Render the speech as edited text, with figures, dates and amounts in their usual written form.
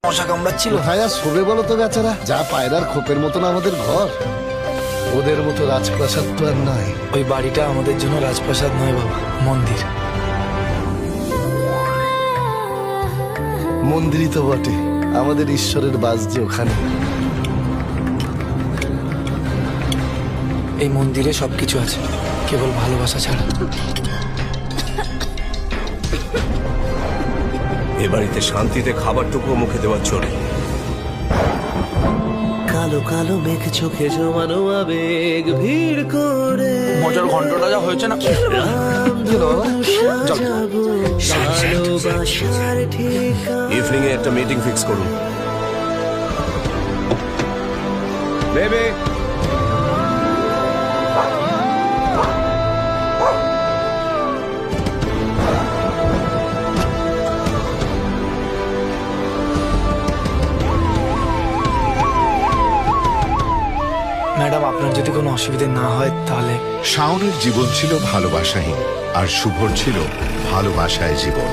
মশা কামড়াচ্ছিল। কোথায় আর শোবে বলো তো বেচারা, যা পায়রার খোপের মতন আমাদের ঘর। ওদের মতো রাজপ্রাসাদ তো আর নয়। ওই বাড়িটা আমাদের জন্য রাজপ্রাসাদ নয় বাবা, মন্দির। মন্দিরই তো বটে, আমাদের ঈশ্বরের বাস যে ওখানে। এই মন্দিরে সবকিছু আছে, কেবল ভালোবাসা ছাড়া। এ বাড়িতে শান্তিতে খাবারটুকু মুখে দেওয়ার চলে। কালো কালো মেঘ চোখে জমানো আবেগ ভিড় করে মজার ঘন্টটা যা হয়েছে না। সাজাবো ভালোবাসার ঠিকানা। ইভিনিং এ একটা মিটিং ফিক্স করুন। বেবি, ম্যাডাম, আপনার যদি কোনো অসুবিধে না হয় তাহলে। শাওনের জীবন ছিল ভালোবাসাহীন, আর শুভর ছিল ভালোবাসায় জীবন।